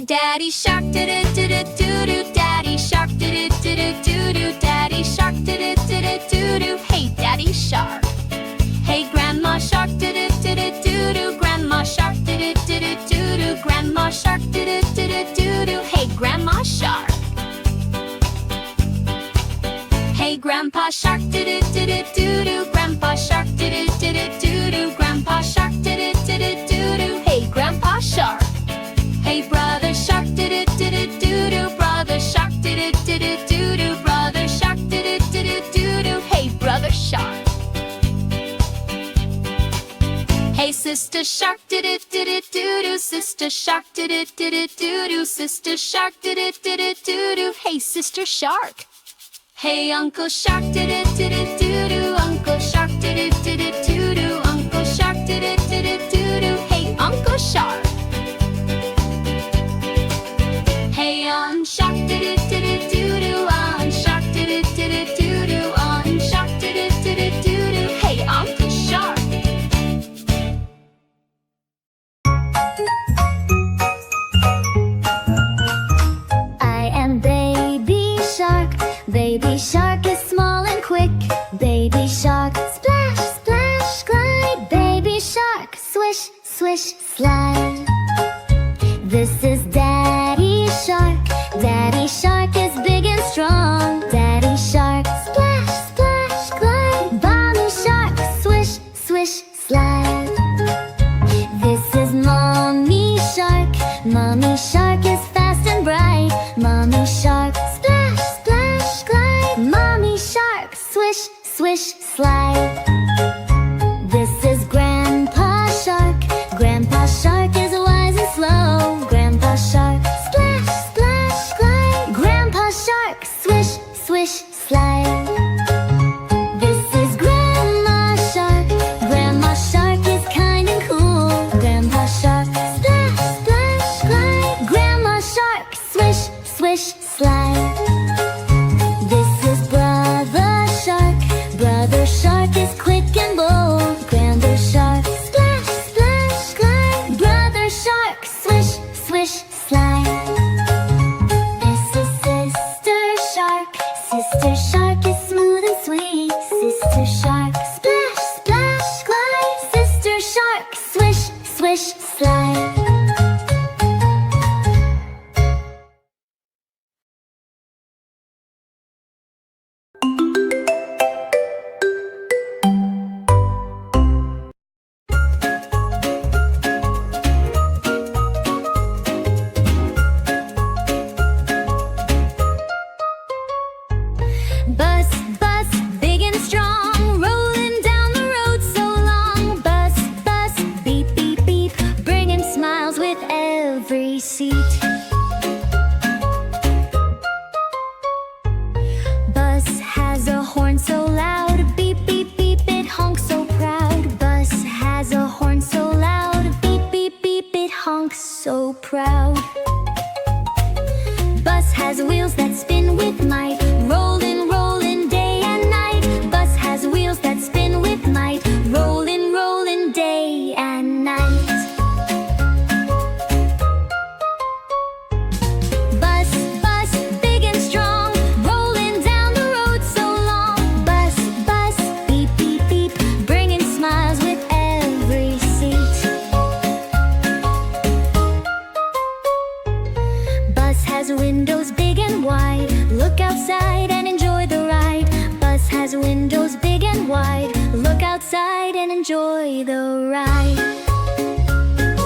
Daddy shark, do-do-do-do-do. Daddy shark, do-do-do-do-do. Daddy shark, do-do-do-do-do. Hey, Daddy shark. Hey, Grandma shark, do-do-do-do-do. Grandma shark, do-do-do-do-do. Grandma shark, do-do-do-do-do. Hey, Grandma shark. Hey, Grandpa shark, do-do-do-do-do. Grandpa shark, do-do-do-do-do. Grandpa shark, do-do-do-do-do. Hey, Grandpa shark. Hey, Brother shark, do-do-do-do-do. Brother shark, do-do-do-do-do. Brother shark, do-do-do-do-do. Hey, Brother shark. Hey, Sister shark, do-do-do-do-do. Sister shark, do-do-do-do-do. Sister shark, do-do-do-do-do. Hey, Sister shark. Hey, Uncle shark, do-do-do-do-do. Uncle shark, do-do-do-do-do. Uncle shark, do-do-do-do-do. Hey, Uncle shark. Hey, Aunt shark, do-do-do-do-do. Aunt shark, do-do-do-do-do. Aunt shark, do-do-do-do-do. Hey, Uncle shark. I am Baby Shark. Baby Shark is small and quick. Baby Shark, splash, splash, glide. Baby Shark, swish, swish, slide. This is Daddy Shark. Daddy Shark is big and strong. Daddy Shark, splash, splash, glide. Mommy Shark, swish, swish, slide. This is Mommy Shark. Mommy Shark is fast and bright. Mommy Shark, splash, splash, glide. Mommy Shark, swish, swish, slide. This is Grandpa Shark. Grandpa Shark is wise and slow. Grandpa Shark, splash, splash, glide. Grandpa Shark, swish, swish, slide. This is Grandma Shark. Grandma Shark is kind and cool. Grandpa Shark, splash, splash, glide. Grandma Shark, swish, swish, slide. This is Brother Shark. Brother Shark is quick and bold. Brother Shark, splash, splash, glide. Brother Shark, swish, swish, slide. This is Sister Shark. Sister Shark is smooth and sweet. Sister Shark, splash, splash, glide. Sister Shark, swish, swish, slide. Bus, bus, big and strong, rolling down the road so long. Bus, bus, beep, beep, beep, bringing smiles with every seat. Bus has a horn so loud, beep, beep, beep, it honks so proud. Bus has a horn so loud, beep, beep, beep, it honks so proud. Bus has wheels that spin with might, rolling, rolling day and night. Bus has wheels that spin with might, rolling, rolling day and night. Bus, bus, big and strong, rolling down the road so long. Bus, bus, beep, beep, beep, bringing smiles with every seat. Bus has windows big and wide, look outside and enjoy the ride. Bus has windows big and wide, look outside and enjoy the ride.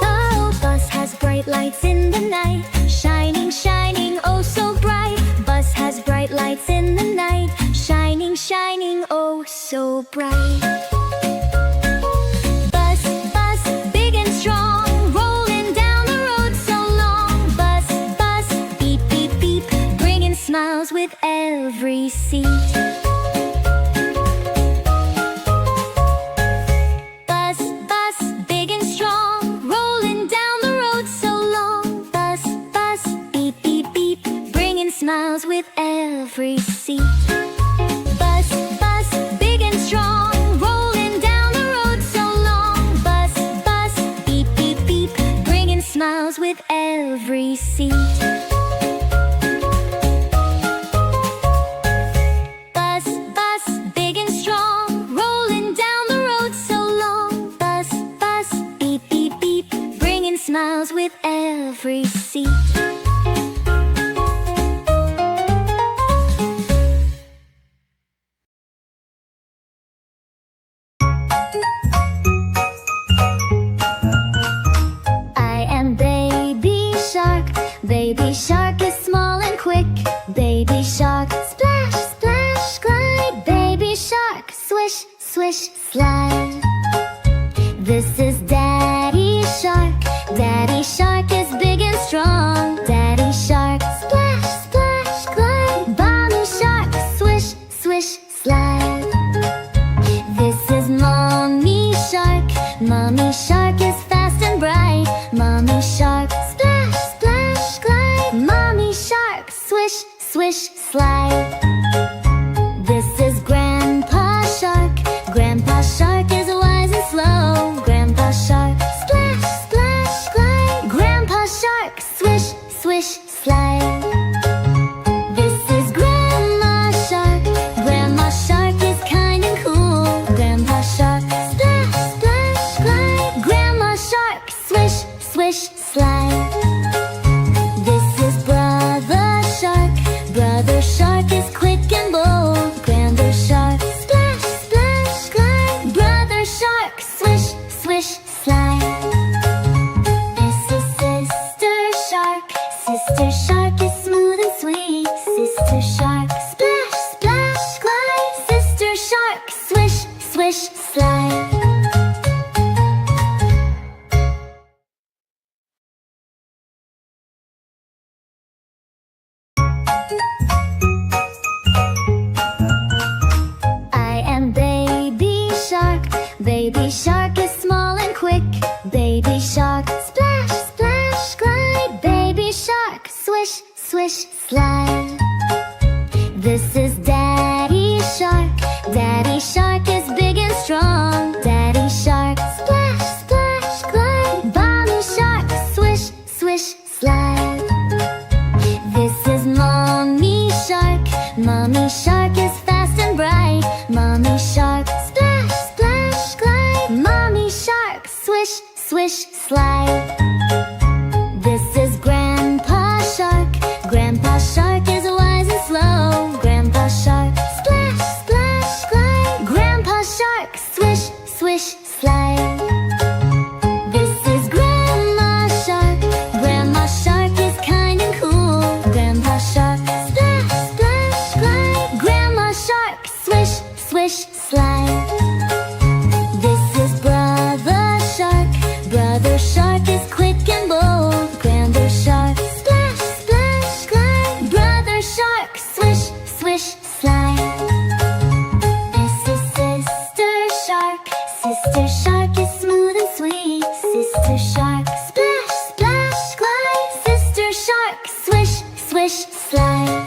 Oh, bus has bright lights in the night, shining, shining, oh so bright. Bus has bright lights in the night, shining, shining, oh so bright. Bus, bus, big and strong, rolling down the road so long. Bus, bus, beep, beep, beep, bringing smiles with every seat. Bus, bus, big and strong, rolling down the road so long. Bus, bus, beep, beep, beep, bringing smiles with every seat. Bus, bus, big and strong, rolling down the road so long. Bus, bus, beep, beep, beep, bringing smiles with with every seat. Bus, bus, big and strong, rolling down the road so long. Bus, bus, beep, beep, beep, bringing smiles with every seat. I am Baby Shark. Baby Shark is small and quick. Baby Shark, splash, splash, glide. Baby Shark, swish, swish, slide. This is Daddy Shark. Daddy Shark is big and strong. Daddy Shark, splash, splash, glide. Mommy Shark, swish, swish, slide. This is Mommy Shark. Mommy Shark is fast and bright. Mommy Shark, splash, splash, glide. Mommy Shark, swish, swish, slide. This is Grandpa Shark. Grandpa Shark is wise and slow. Grandpa Shark, splash, splash, glide. Grandpa Shark, swish, swish, slide. This is Grandma Shark. Grandma Shark is kind and cool. Grandpa Shark, splash, splash, glide. Grandma Shark, swish, swish, slide. This is Brother Shark. Brother Shark is quick and bold. Brother Shark, splash, splash, glide. Brother Shark, swish, swish, slide. This is Sister Shark. Sister Shark is smooth and sweet. Sister Shark, splash, splash, glide. Sister Shark, swish, swish, slide. I am Baby Shark. Baby Shark is small and quick. Baby Shark, splash, splash, glide. Baby Shark, swish, swish, slide. This is Daddy Shark. Daddy Shark is big and strong. Daddy Shark, splash, splash, glide. Mommy Shark, swish, swish, slide. This is Mommy Shark. Mommy Shark is fast and bright. Mommy Shark, splash, splash, glide. Mommy Shark, swish, swish, slide. This is Grandpa Shark. Grandpa Shark is wise and slow. Grandpa Shark, splash, splash, glide. Grandpa Shark, swish, swish, slide. This is Grandma Shark. Grandma Shark is kind and cool. Grandpa Shark, splash, splash, glide. Grandma Shark, swish, swish, slide. This is Brother Shark. Brother Shark is quick and bold. Brother Shark, splash, splash, glide. Brother Shark, swish, swish, slide. This is Sister Shark. Sister Shark is smooth and sweet. Sister Shark, splash, splash, glide. Sister Shark, swish, swish, slide.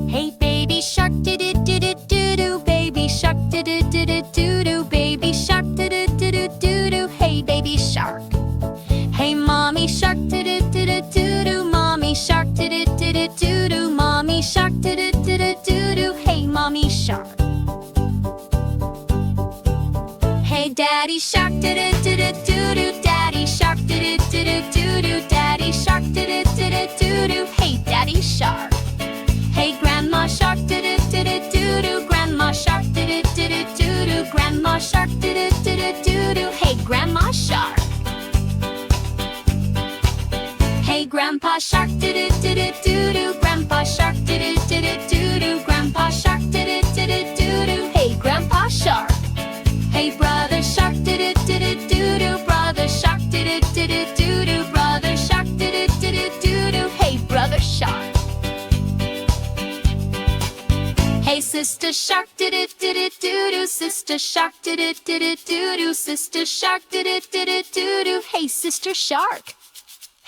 Hey baby shark, do do do do do do. Baby shark, do do do do do do. Baby shark, do do do do do do. Hey baby shark. Hey mommy shark, do do do do do do. Mommy shark, do do do do do do. Mommy shark, do do do do do do. Hey mommy shark. Hey daddy shark, do do do do do do. Daddy shark, do do do do do do. Daddy shark, do do do do do do. Hey daddy shark. Hey grandma shark, do do do do do do. Grandma shark, do do do do do do. Grandma shark, do do do do do do. Hey grandma shark. Hey grandpa shark, do do do do do do. Grandpa shark, do do do do do do. Grandpa shark, do do do do do do. Hey grandpa shark. Hey brother shark, do do do do do do. Brother shark, do do do do do do. Brother shark, do do do do do do. Hey brother shark. Hey sister shark, do do do do do do. Sister shark, do do do do do do. Sister shark, do do do do do do. Hey sister shark.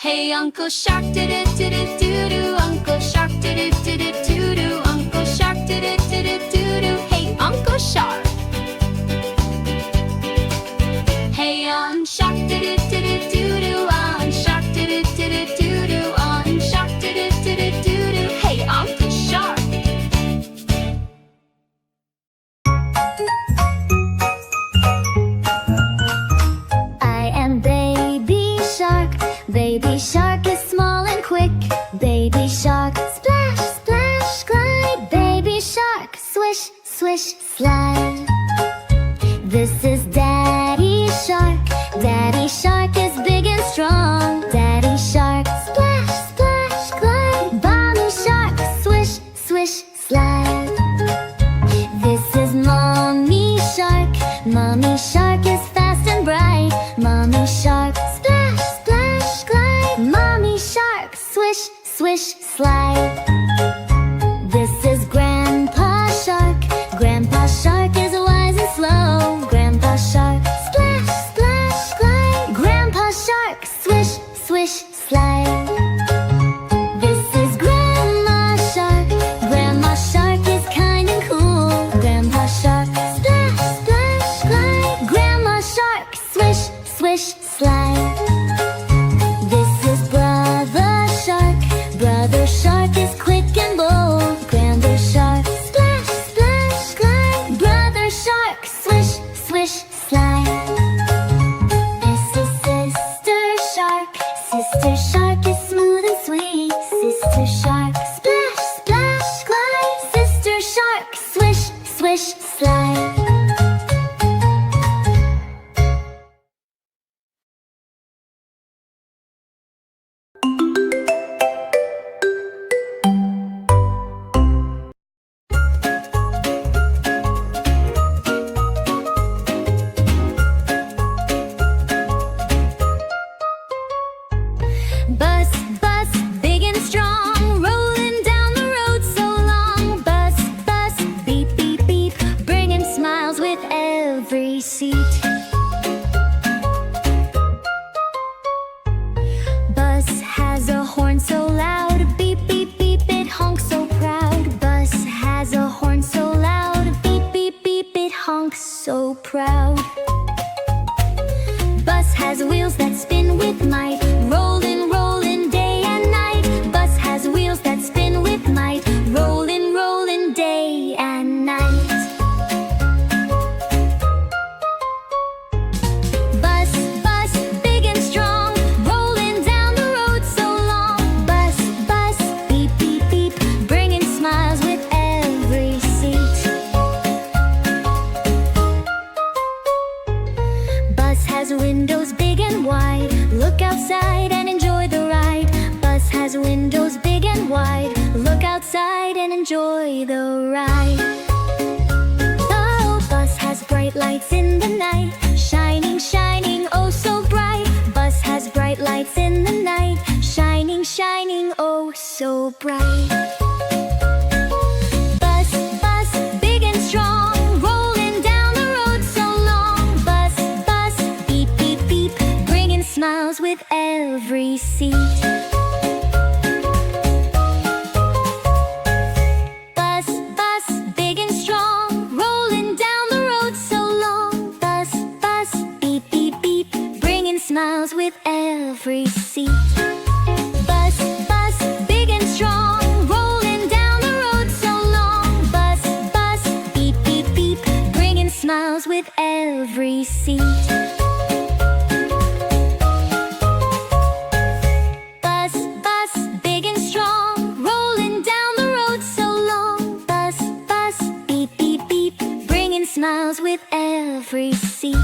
Hey Uncle Shark, do-do-do-do-do-do. Uncle Shark, do-do-do-do-do-do. Uncle Shark, do-do-do-do-do-do. Hey Uncle Shark. Hey on Shark, do-do-do-do-do-do. On Shark, do-do-do-do-do-do. On Shark, do-do-do-do-do-do. Hey Uncle Shark. I am Baby Shark. Baby Shark is small and quick. Baby Shark, splash, splash, glide. Baby Shark, swish, swish, slide. This is Daddy Shark. Daddy Shark is big and strong. Daddy Shark, splash, splash, glide. Mommy Shark, swish, swish, slide. This is Mommy Shark. Mommy Shark is fast and bright. Mommy Shark, splash, splash, glide. Mommy Shark, swish, swish, slide. This is Grandpa Shark. Grandpa Shark is wise and slow. Grandpa Shark, splash, splash, glide. Grandpa Shark, swish, swish, slide. This is Grandma Shark. Grandma Shark is kind and cool. Grandpa Shark, splash, splash, glide. Grandma Shark, swish, swish, slide. This is Brother Shark. Brother Shark is quick and bold. Grandpa Shark, splash, splash, glide. Brother Shark, swish, swish, slide. This is Sister Shark. Sister Shark is smooth and sweet. Sister Shark, splash, splash, glide. Sister Shark, swish, swish, slide. Bus, bus, big and strong, rolling down the road so long. Bus, bus, beep, beep, beep, bringing smiles with every seat. Bus has a horn so loud, beep, beep, beep, it honks so proud. Bus has a horn so loud, beep, beep, beep, it honks so proud. Bus has wheels that spin with might, rolling, rolling day and night. Bus has wheels that spin with might, rolling, rolling day and night. Bus, bus, big and strong, rolling down the road so long. Bus, bus, beep, beep, beep, bringing smiles with every seat. Bus has windows big and wide, look outside and enjoy the ride. Bus has windows big and wide, look outside and enjoy the ride. Oh, bus has bright lights in the night, shining, shining, oh so bright. Bus has bright lights in the night, shining, shining, oh so bright. Bus, bus, big and strong, rolling down the road so long. Bus, bus, beep, beep, beep, bringing smiles with every seat. Bus, bus, big and strong, rolling down the road so long. Bus, bus, beep, beep, beep, bringing smiles with every seat. Bus, bus, big and strong, rolling down the road so long. Bus, bus, beep, beep, beep, bringing smiles with every seat. Bus, bus, big and strong, rolling down the road so long. Bus, bus, beep, beep, beep, bringing smiles with every seat.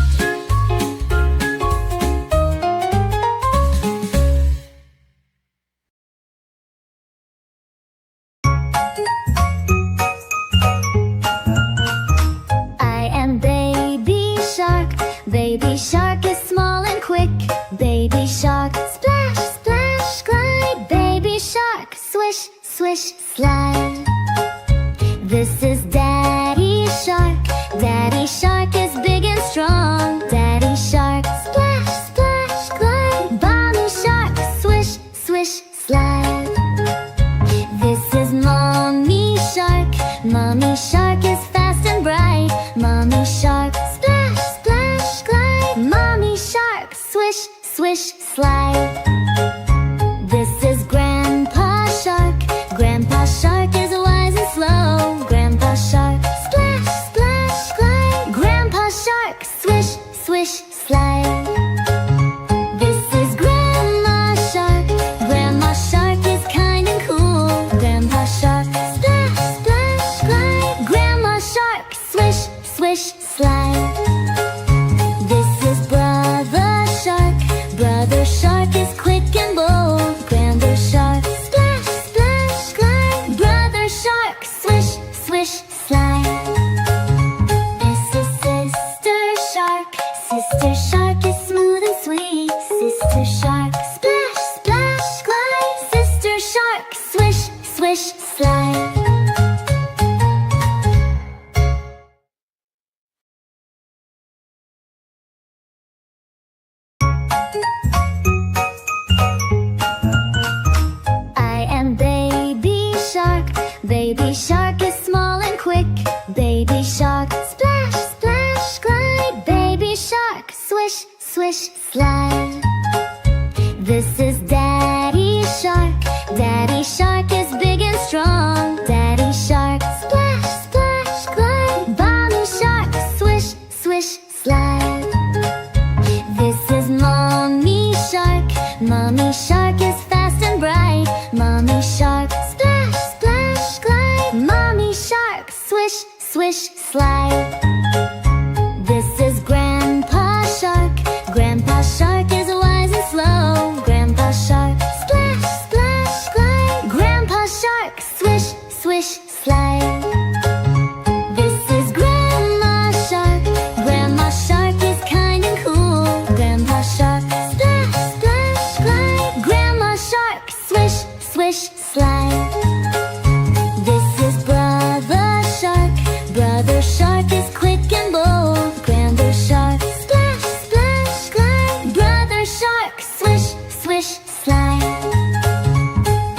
I am Baby Shark. Baby Shark is small and quick. Baby Shark, splash, splash, glide. Baby Shark, swish, swish, slide. This is Daddy Shark. Daddy Shark is big and strong. Daddy Shark, splash, splash, glide. Mommy Shark, swish, slide. This is Grandpa Shark. Grandpa Shark is wise and slow. Grandpa Shark, splash, splash, glide. Grandpa Shark, swish, swish, slide. This is Grandma Shark. Grandma Shark is kind and cool. Grandpa Shark, splash, splash, glide. Grandma Shark, swish, swish, slide. This is Brother Shark. Brother Shark is quick and bold. Grandpa Shark, splash, splash, glide. Brother Shark, swish, swish, slide. This is Sister Shark. Sister Shark is smooth and sweet. Sister Shark, splash, splash, glide. Sister Shark, swish, swish, slide. I am Baby Shark. Baby Shark is small and quick. Baby Shark, splash, splash, glide. Baby Shark, swish, swish, slide. This is Daddy Shark. Daddy Shark is big and strong. Daddy Shark, splash, splash, glide. Mommy Shark, swish, swish, slide. This is Mommy Shark. Mommy Shark is fast and bright. Mommy Shark, splash, splash, glide. Mommy Shark, swish, swish, slide. This is Grandpa Shark. Grandpa Shark is wise and slow. Grandpa Shark, splash, splash, glide. Grandpa Shark, swish, swish, slide. This is Grandma Shark. Grandma Shark is kind and cool. Grandpa Shark, splash, splash, glide. Grandma Shark, swish, swish, slide. This is Brother Shark. Brother Shark is quick and bold. Grandpa Shark, splash, splash, glide. Brother Shark, swish, swish, slide.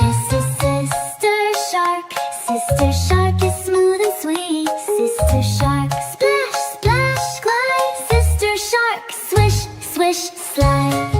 This is Sister Shark. Sister Shark is smooth and sweet. Sister Shark, splash, splash, glide. Sister Shark, swish, swish, slide.